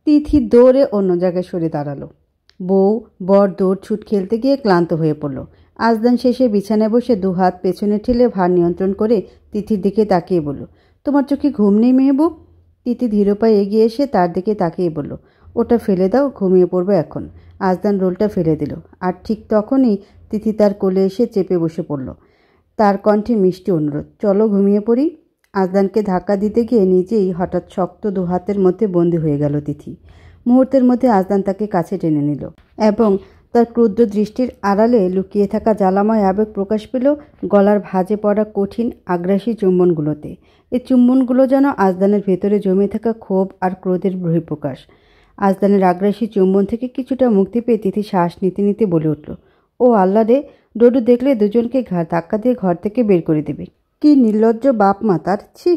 তিথি দৌড়ে অন্য জায়গায় সরে দাঁড়ালো। বউ বর দৌড় ছুট খেলতে গিয়ে ক্লান্ত হয়ে পড়ল। আজলান শেষে বিছানায় বসে দুহাত পেছনে ঠেলে ভার নিয়ন্ত্রণ করে তিথির দিকে তাকিয়ে বলল, তোমার চোখে ঘুম নেই মেহবুব? তিথি ধীর পায়ে এগিয়ে এসে তার দিকে তাকিয়ে বলল, ওটা ফেলে দাও, ঘুমিয়ে পড়বে এখন। আজলান রোলটা ফেলে দিল। আর ঠিক তখনই তিথি তার কোলে এসে চেপে বসে পড়ল। তার কণ্ঠে মিষ্টি অনুরোধ, চলো ঘুমিয়ে পড়ি। আজলানকে ধাক্কা দিতে গিয়ে নিজেই হঠাৎ শক্ত দুহাতের মধ্যে বন্দী হয়ে গেল তিথি। মুহূর্তের মধ্যে আজলান তাকে কাছে টেনে নিল এবং তার ক্রুদ্ধ দৃষ্টির আড়ালে লুকিয়ে থাকা জ্বালাময় আবেগ প্রকাশ পেল গলার ভাঁজে পড়া কঠিন আগ্রাসী চুম্বনগুলোতে। এই চুম্বনগুলো যেন আজলানের ভেতরে জমে থাকা ক্ষোভ আর ক্রোধের বহিঃপ্রকাশ। আজলানের আগ্রাসী চুম্বন থেকে কিছুটা মুক্তি পেয়ে তিথি শ্বাস নিতে নিতে বলে উঠল, ও আল্লাহ রে, ডোডু দেখলে দুজনকে ধাক্কা দিয়ে ঘর থেকে বের করে দেবে। কি নির্লজ্জ বাপ মা তার, ছি।